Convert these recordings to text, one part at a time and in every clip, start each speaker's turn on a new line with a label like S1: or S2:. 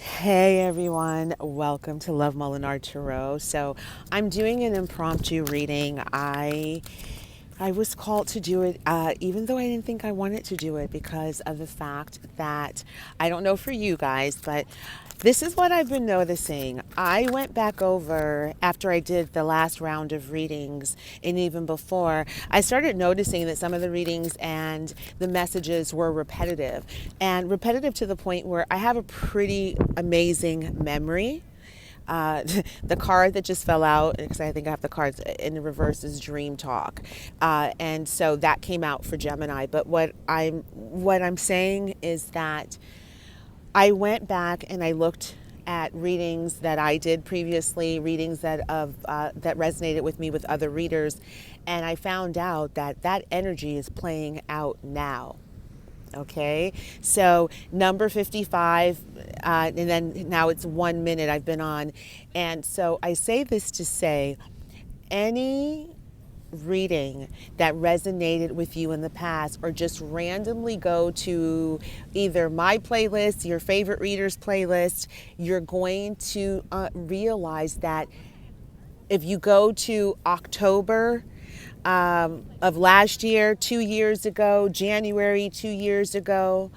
S1: Hey everyone, welcome to Love Molinar Tarot. So I'm doing an impromptu reading. I was called to do it, even though I didn't think I wanted to do it because of the fact that I don't know for you guys, but this is what I've been noticing. I went back over after I did the last round of readings, and even before, I started noticing that some of the readings and the messages were repetitive, and repetitive to the point where I have a pretty amazing memory. Uh, the card that just fell out, because I think I have the cards in the reverse, is Dream Talk, and so that came out for Gemini. But what I'm saying is that I went back and I looked at readings that I did previously, readings that resonated with me with other readers, and I found out that that energy is playing out now. Okay, so number 55, and then now it's 1 minute I've been on. And so I say this to say any reading that resonated with you in the past, or just randomly go to either my playlist, your favorite readers playlist, you're going to realize that if you go to October of last year, 2 years ago, January 2 years ago,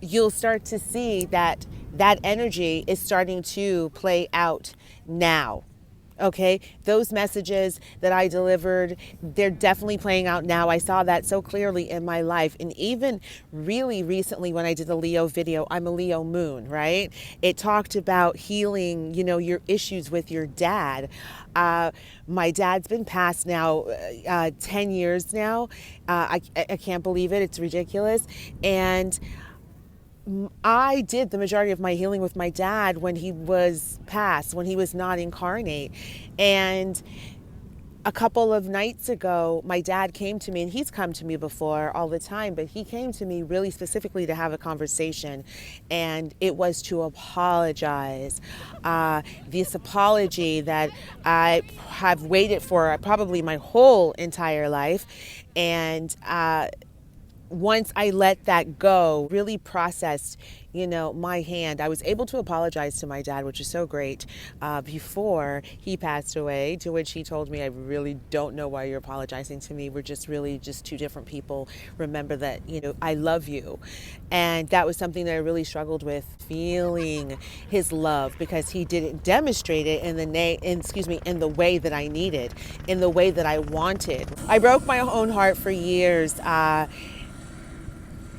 S1: you'll start to see that that energy is starting to play out now. Okay, those messages that I delivered, they're definitely playing out now. I saw that so clearly in my life. And even really recently, when I did the Leo video, I'm a Leo moon, right? It talked about healing, your issues with your dad. My dad's been passed now 10 years now. I can't believe it. It's ridiculous. And I did the majority of my healing with my dad when he was passed, when he was not incarnate. And a couple of nights ago, my dad came to me, and he's come to me before all the time, but he came to me really specifically to have a conversation, and it was to apologize. This apology that I have waited for probably my whole entire life. And once I let that go, really processed, my hand, I was able to apologize to my dad, which is so great, before he passed away, to which he told me, I really don't know why you're apologizing to me. We're just really just two different people. Remember that, I love you. And that was something that I really struggled with, feeling his love, because he didn't demonstrate it in the way that I needed, in the way that I wanted. I broke my own heart for years,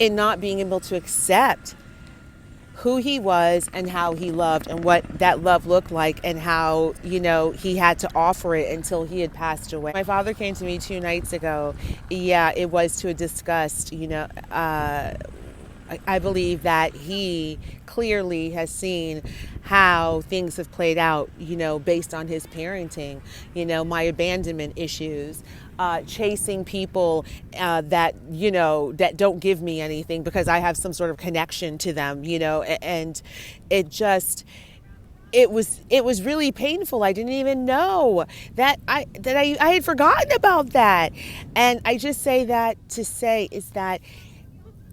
S1: in not being able to accept who he was and how he loved and what that love looked like, and how, he had to offer it until he had passed away. My father came to me 2 nights ago. Yeah, it was to discuss, I believe that he clearly has seen how things have played out, based on his parenting, my abandonment issues, chasing people that don't give me anything because I have some sort of connection to them, and it was really painful. I didn't even know that I had forgotten about that. And I just say that to say is that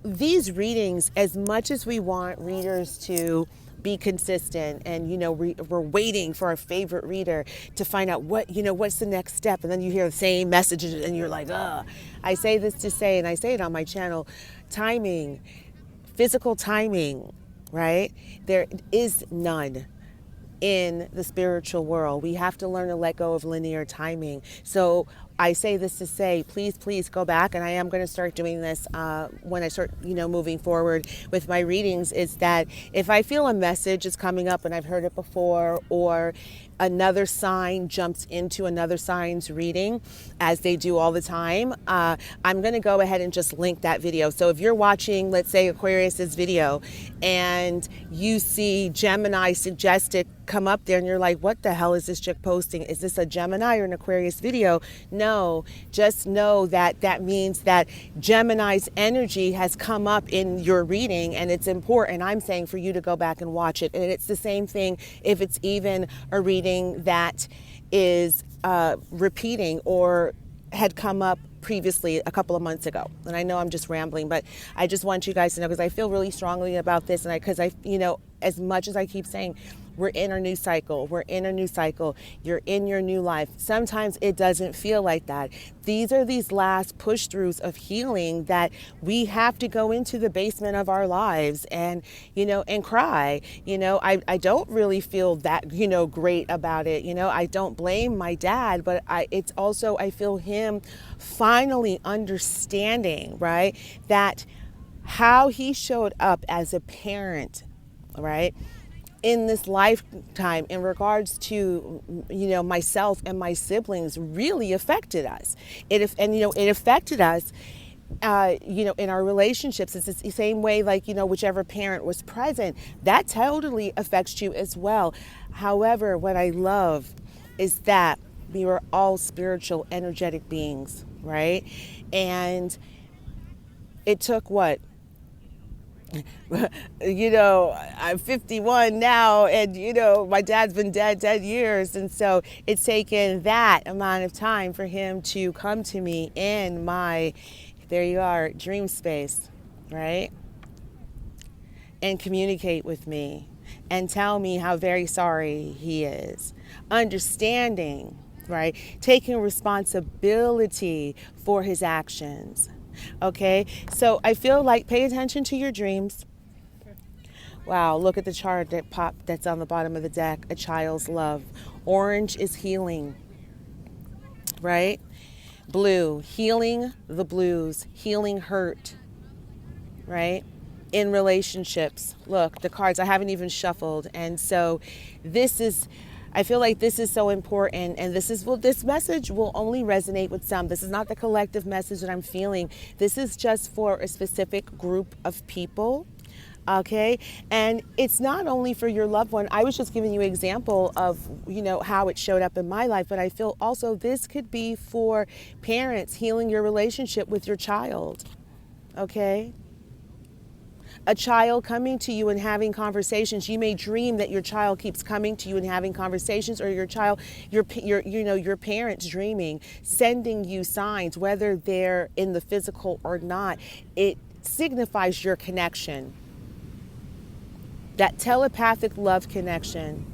S1: these readings, as much as we want readers to be consistent, and we're waiting for our favorite reader to find out what's the next step, and then you hear the same messages and you're like, ugh. I say this to say, and I say it on my channel, timing, physical timing, right? There is none in the spiritual world. We have to learn to let go of linear timing. So I say this to say, please go back, and I am going to start doing this when I start, moving forward with my readings, is that if I feel a message is coming up and I've heard it before, or another sign jumps into another sign's reading, as they do all the time, I'm going to go ahead and just link that video. So if you're watching, let's say, Aquarius's video, and you see Gemini suggested come up there, and you're like, what the hell is this chick posting? Is this a Gemini or an Aquarius video? No, just know that that means that Gemini's energy has come up in your reading, and it's important, I'm saying, for you to go back and watch it. And it's the same thing if it's even a reading that is repeating or had come up previously a couple of months ago. And I know I'm just rambling, but I just want you guys to know, because I feel really strongly about this, and because I, you know, as much as I keep saying, we're in a new cycle. We're in a new cycle. You're in your new life. Sometimes it doesn't feel like that. These are these last push throughs of healing that we have to go into the basement of our lives and, you know, and cry. You know, I don't really feel that, you know, great about it. You know, I don't blame my dad, but it's also, I feel him finally understanding, right, that how he showed up as a parent, right, in this lifetime in regards to, you know, myself and my siblings really affected us. It affected us, you know, in our relationships. It's the same way, like, you know, whichever parent was present, that totally affects you as well. However, what I love is that we were all spiritual, energetic beings, right? And it took what? You know, I'm 51 now, and, you know, my dad's been dead 10 years. And so it's taken that amount of time for him to come to me in my, there you are, dream space, right? And communicate with me and tell me how very sorry he is. Understanding, right? Taking responsibility for his actions. Okay, so I feel like pay attention to your dreams. Wow, look at the chart that popped that's on the bottom of the deck. A child's love. Orange is healing, right? Blue, healing the blues, healing hurt, right? In relationships. Look, the cards I haven't even shuffled. And so I feel like this is so important, and this message will only resonate with some. This is not the collective message that I'm feeling. This is just for a specific group of people, okay? And it's not only for your loved one. I was just giving you an example of, you know, how it showed up in my life, but I feel also this could be for parents healing your relationship with your child, okay? A child coming to you and having conversations. You may dream that your child keeps coming to you and having conversations, or your parents dreaming, sending you signs, whether they're in the physical or not. It signifies your connection. That telepathic love connection.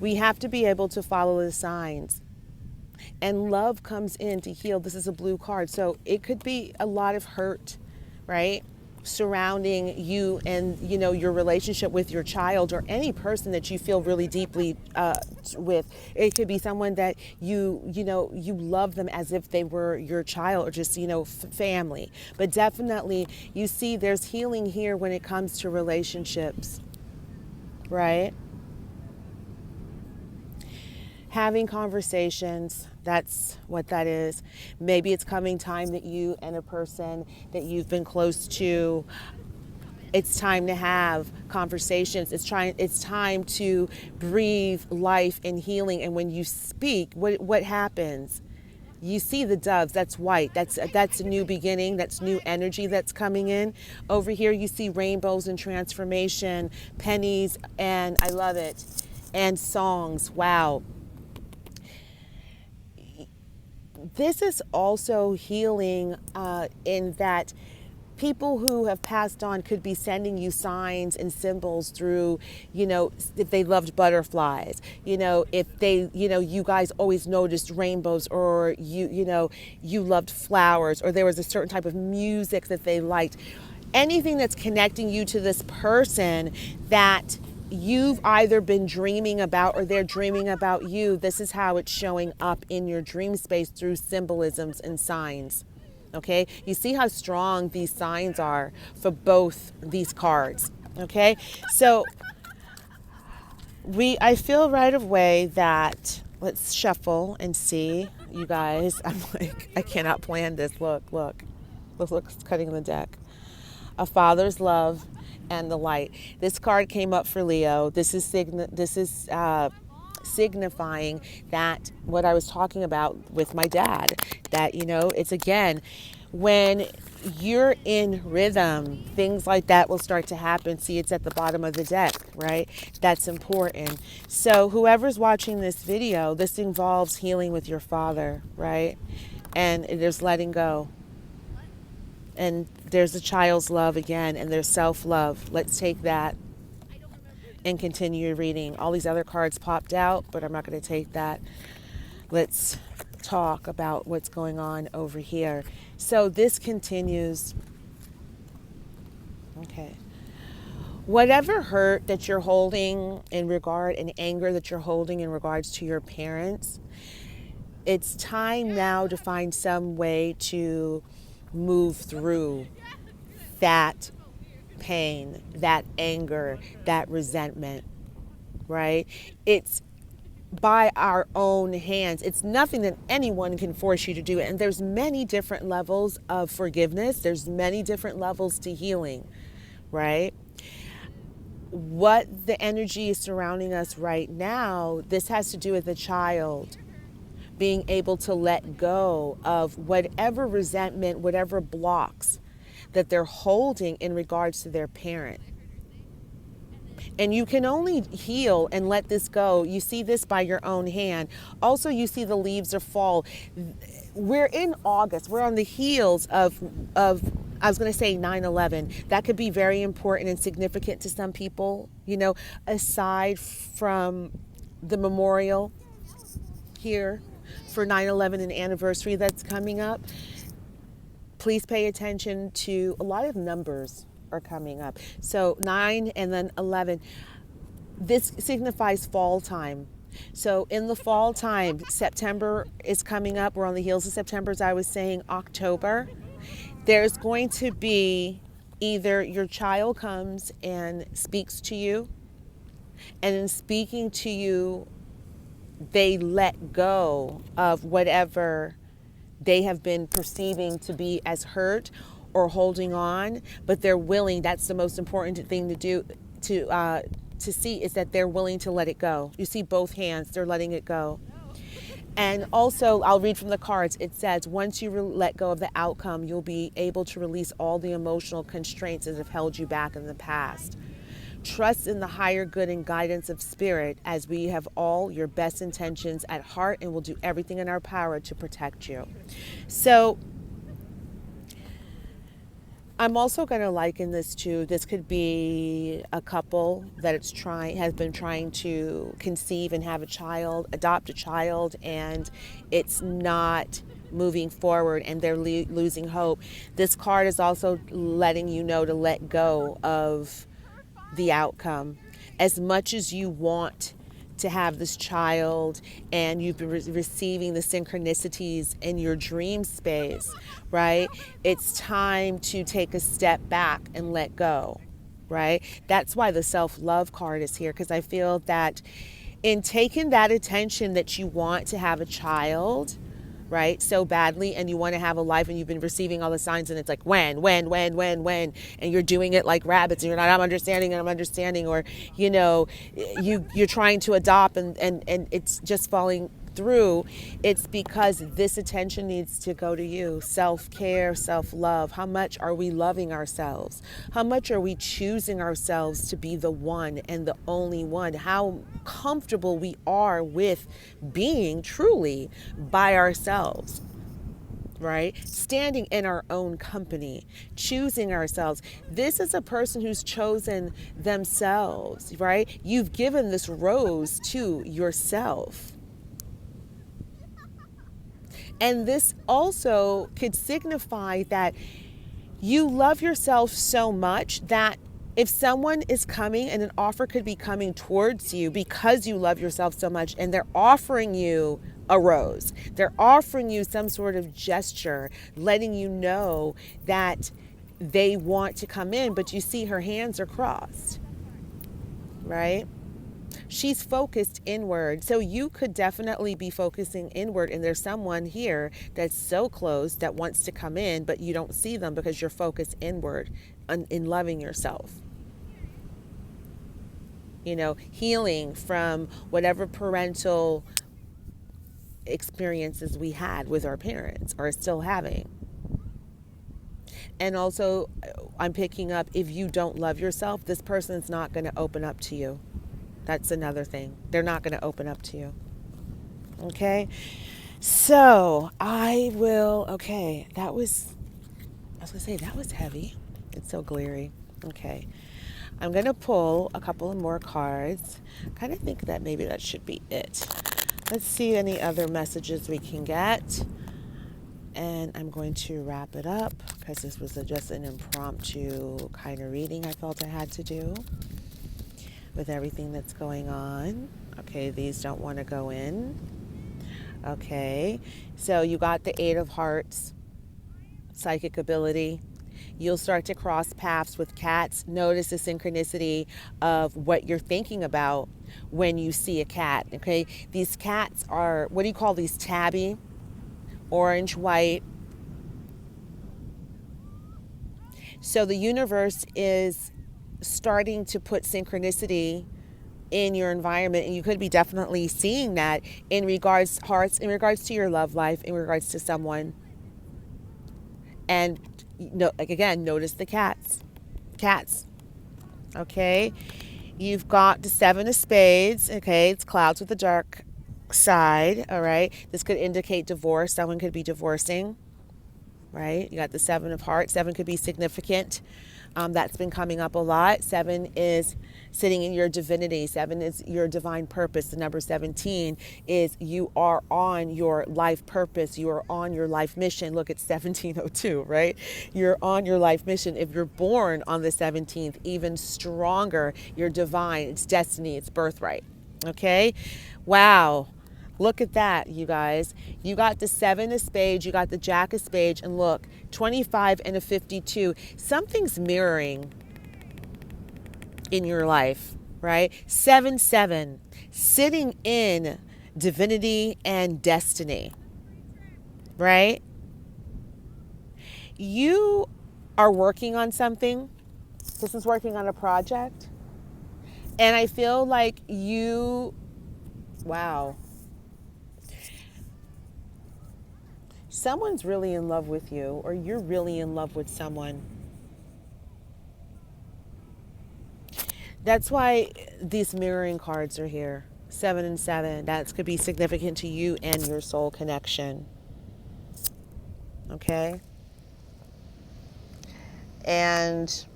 S1: We have to be able to follow the signs. And love comes in to heal. This is a blue card. So it could be a lot of hurt, right, surrounding you and, you know, your relationship with your child, or any person that you feel really deeply with. It could be someone that you love them as if they were your child, or just, you know, family. But definitely you see there's healing here when it comes to relationships, right? Having conversations, that's what that is. Maybe it's coming time that you and a person that you've been close to, it's time to have conversations. It's time to breathe life and healing. And when you speak, what happens? You see the doves, that's white. That's a new beginning. That's new energy that's coming in. Over here you see rainbows and transformation, pennies, and I love it. And songs. Wow. This is also healing in that people who have passed on could be sending you signs and symbols through, you know, if they loved butterflies, you know, if they, you know, you guys always noticed rainbows, or you loved flowers, or there was a certain type of music that they liked. Anything that's connecting you to this person that you've either been dreaming about or they're dreaming about you. This is how it's showing up in your dream space through symbolisms and signs. Okay, you see how strong these signs are for both these cards. Okay, so I feel right away that, let's shuffle and see, you guys. I'm like, I cannot plan this. Look, it's cutting the deck. A father's love and the light. This card came up for Leo. This is signifying that what I was talking about with my dad, that, you know, it's again, when you're in rhythm, things like that will start to happen. See, it's at the bottom of the deck, right? That's important. So whoever's watching this video, this involves healing with your father, right? And there's letting go. And there's a child's love again, and there's self-love. Let's take that and continue reading. All these other cards popped out, but I'm not going to take that. Let's talk about what's going on over here. So this continues. Okay. Whatever hurt that you're holding in regard and anger that you're holding in regards to your parents, it's time now to find some way to move through that pain, that anger, that resentment, right? It's by our own hands. It's nothing that anyone can force you to do. And there's many different levels of forgiveness. There's many different levels to healing, right? What the energy is surrounding us right now, this has to do with the child being able to let go of whatever resentment, whatever blocks that they're holding in regards to their parent. And you can only heal and let this go. You see this by your own hand. Also, you see the leaves of fall. We're in August. We're on the heels of I was going to say 9/11. That could be very important and significant to some people, you know, aside from the memorial here for 9/11 and anniversary that's coming up. Please pay attention to a lot of numbers are coming up. So 9 and then 11. This signifies fall time. So in the fall time, September is coming up. We're on the heels of September, as I was saying, October. There's going to be either your child comes and speaks to you, and in speaking to you, they let go of whatever they have been perceiving to be as hurt or holding on, but they're willing. That's the most important thing to do, to see, is that they're willing to let it go. You see both hands, they're letting it go. And also, I'll read from the cards. It says, once you let go of the outcome, you'll be able to release all the emotional constraints that have held you back in the past. Trust in the higher good and guidance of spirit, as we have all your best intentions at heart and will do everything in our power to protect you. So I'm also going to liken this to, this could be a couple that has been trying to conceive and have a child, adopt a child, and it's not moving forward and they're losing hope. This card is also letting you know to let go of the outcome. As much as you want to have this child and you've been receiving the synchronicities in your dream space, right? It's time to take a step back and let go, right? That's why the self-love card is here, because I feel that in taking that attention that you want to have a child, right, so badly, and you want to have a life, and you've been receiving all the signs, and it's like when, and you're doing it like rabbits, and you're not, I'm understanding, or, you know, you're trying to adopt, and it's just falling through. It's because this attention needs to go to you. Self-care, self-love. How much are we loving ourselves? How much are we choosing ourselves to be the one and the only one? How comfortable we are with being truly by ourselves, right? Standing in our own company, choosing ourselves. This is a person who's chosen themselves, right? You've given this rose to yourself. And this also could signify that you love yourself so much that if someone is coming, and an offer could be coming towards you because you love yourself so much, and they're offering you a rose, they're offering you some sort of gesture, letting you know that they want to come in, but you see her hands are crossed, right? She's focused inward. So you could definitely be focusing inward, and there's someone here that's so close that wants to come in, but you don't see them because you're focused inward in loving yourself. You know, healing from whatever parental experiences we had with our parents or still having. And also, I'm picking up, if you don't love yourself, this person's not going to open up to you. That's another thing. They're not going to open up to you. Okay? So I will, okay, I was going to say, that was heavy. It's so glary. Okay. I'm going to pull a couple of more cards. Kind of think that maybe that should be it. Let's see any other messages we can get. And I'm going to wrap it up because this was just an impromptu kind of reading I felt I had to do with everything that's going on. Okay, these don't want to go in. Okay, so you got the Eight of Hearts, psychic ability. You'll start to cross paths with cats. Notice the synchronicity of what you're thinking about when you see a cat. Okay, these cats are, what do you call these? Tabby, orange, white. So the universe is starting to put synchronicity in your environment, and you could be definitely seeing that in regards hearts, in regards to your love life, in regards to someone. And like again, notice the cats. Okay, you've got the Seven of Spades. Okay, it's clouds with a dark side. All right, this could indicate divorce. Someone could be divorcing. Right, you got the Seven of Hearts. Seven could be significant. That's been coming up a lot. Seven is sitting in your divinity. Seven is your divine purpose. The number 17 is you are on your life purpose. You are on your life mission. Look, it's 1702, right? You're on your life mission. If you're born on the 17th, even stronger. You're divine. It's destiny. It's birthright. Okay? Wow. Look at that, you guys. You got the Seven of Spades, you got the Jack of Spades, and look, 25 and a 52. Something's mirroring in your life, right? 7-7, sitting in divinity and destiny, right? You are working on something. This is working on a project. And I feel like wow. Someone's really in love with you, or you're really in love with someone. That's why these mirroring cards are here. 7 and 7. That could be significant to you and your soul connection. Okay? And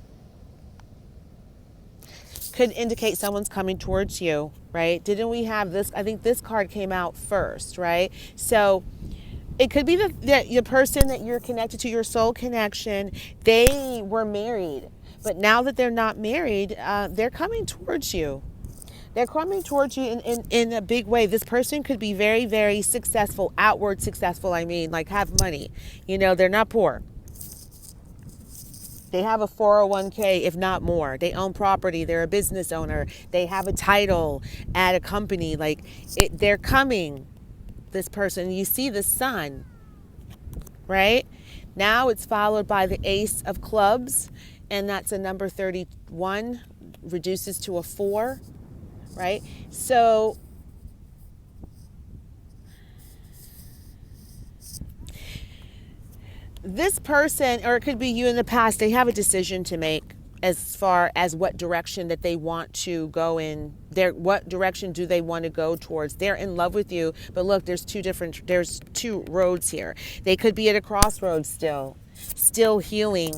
S1: could indicate someone's coming towards you, right? Didn't we have this? I think this card came out first, right? So it could be the person that you're connected to, your soul connection, they were married. But now that they're not married, they're coming towards you. They're coming towards you in a big way. This person could be very, very successful, outward successful, I mean, like have money. You know, they're not poor. They have a 401k, if not more. They own property. They're a business owner. They have a title at a company. Like, they're coming. This person, you see the sun, right? Now it's followed by the Ace of Clubs, and that's a number 31, reduces to a 4, right? So this person, or it could be you in the past, they have a decision to make as far as what direction that they want to go in. What direction do they want to go towards? They're in love with you, but look, there's two roads here. They could be at a crossroads still healing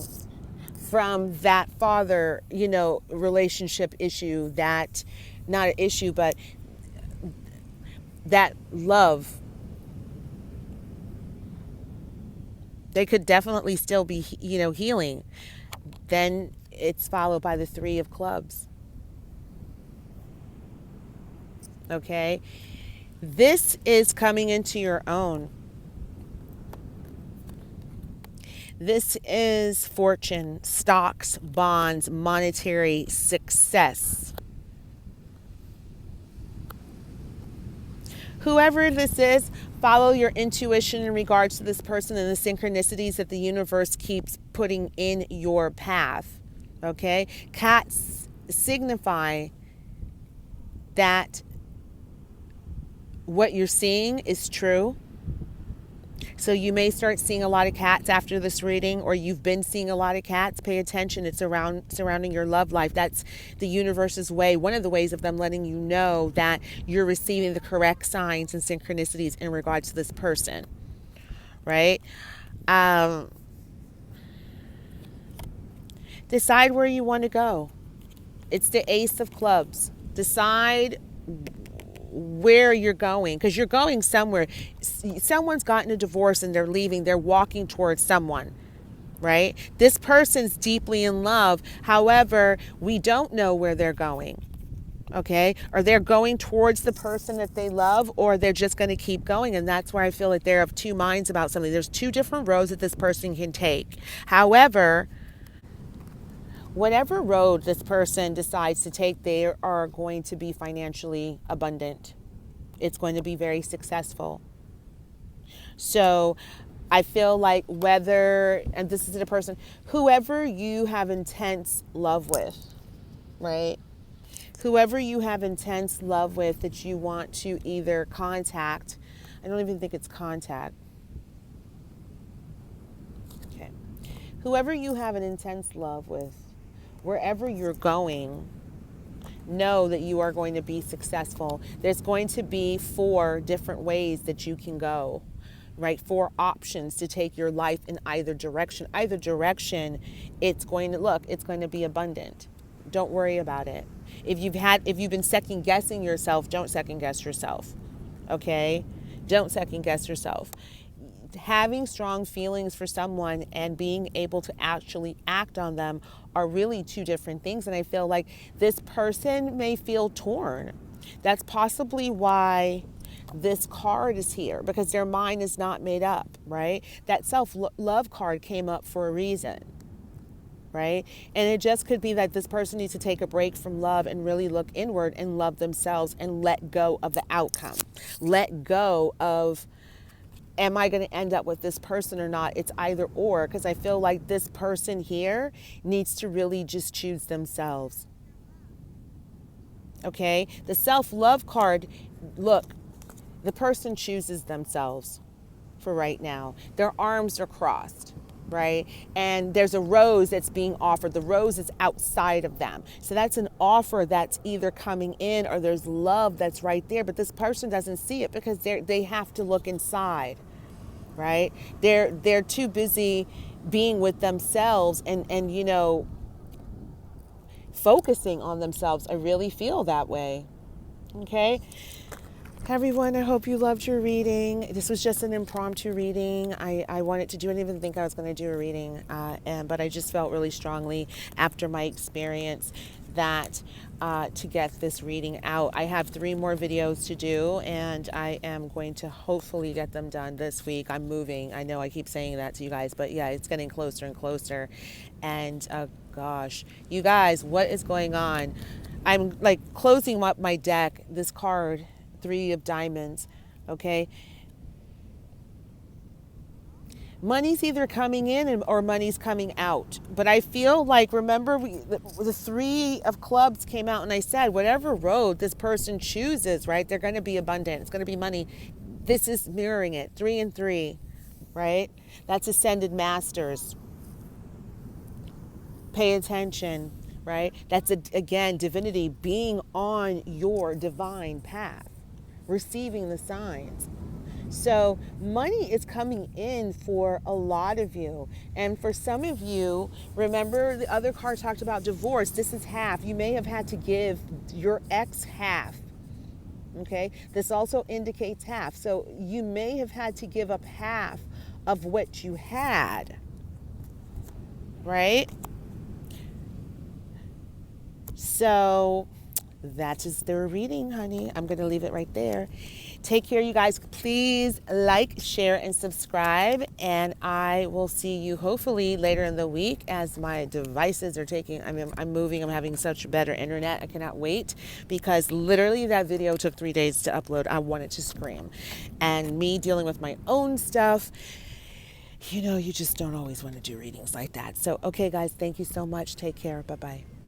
S1: from that father, relationship issue, that, not an issue, but that love. They could definitely still be, healing. Then it's followed by the Three of Clubs. Okay? This is coming into your own. This is fortune, stocks, bonds, monetary success. Whoever this is, follow your intuition in regards to this person and the synchronicities that the universe keeps putting in your path. Okay? Cats signify that what you're seeing is true. So you may start seeing a lot of cats after this reading, or you've been seeing a lot of cats. Pay attention. It's around surrounding your love life. That's the universe's way, one of the ways of them letting you know that you're receiving the correct signs and synchronicities in regards to this person, right? Decide where you want to go. It's the Ace of Clubs. Decide where you're going, because you're going somewhere. Someone's gotten a divorce and they're leaving. They're walking towards someone, right? This person's deeply in love. However, we don't know where they're going. Okay, or they're going towards the person that they love, or they're just going to keep going. And that's where I feel like they're of two minds about something. There's two different roads that this person can take. However, whatever road this person decides to take, they are going to be financially abundant. It's going to be very successful. So I feel like whether, and this is the person, whoever you have intense love with, right? Whoever you have intense love with that you want to either contact, I don't even think it's contact. Okay. Whoever you have an intense love with, wherever you're going, know that you are going to be successful. There's going to be 4 different ways that you can go, right? 4 options to take your life in either direction. Either direction, it's going to be abundant. Don't worry about it. If you've been second guessing yourself, don't second guess yourself. Okay? Don't second guess yourself. Having strong feelings for someone and being able to actually act on them are really 2 different things. And I feel like this person may feel torn. That's possibly why this card is here, because their mind is not made up, right? That self-love card came up for a reason, right? And it just could be that this person needs to take a break from love and really look inward and love themselves and let go of the outcome. Let go of, am I going to end up with this person or not? It's either or, because I feel like this person here needs to really just choose themselves. Okay? The self-love card, look, the person chooses themselves for right now. Their arms are crossed, right? And there's a rose that's being offered. The rose is outside of them. So that's an offer that's either coming in, or there's love that's right there, but this person doesn't see it because they have to look inside, right? They're too busy being with themselves and focusing on themselves. I really feel that way. Okay? Everyone, I hope you loved your reading. This was just an impromptu reading. I wanted to do, I didn't even think I was going to do a reading, but I just felt really strongly after my experience that to get this reading out. I have 3 more videos to do, and I am going to hopefully get them done this week. I'm moving. I know I keep saying that to you guys, but yeah, it's getting closer and closer. And gosh, you guys, what is going on? I'm like closing up my deck. This card, 3 of diamonds, okay? Money's either coming in or money's coming out. But I feel like, remember, the 3 of clubs came out and I said, whatever road this person chooses, right, they're going to be abundant. It's going to be money. This is mirroring it. 3 and 3, right? That's ascended masters. Pay attention, right? That's, again, divinity being on your divine path, receiving the signs. So money is coming in for a lot of you. And for some of you, remember the other card talked about divorce. This is half. You may have had to give your ex half. Okay? This also indicates half. So you may have had to give up half of what you had. Right? So that is their reading, honey. I'm going to leave it right there. Take care, you guys. Please like, share, and subscribe. And I will see you hopefully later in the week as my devices are taking, I'm moving. I'm having such better internet. I cannot wait, because literally that video took 3 days to upload. I wanted to scream. And me dealing with my own stuff, you just don't always want to do readings like that. So, okay, guys, thank you so much. Take care. Bye-bye.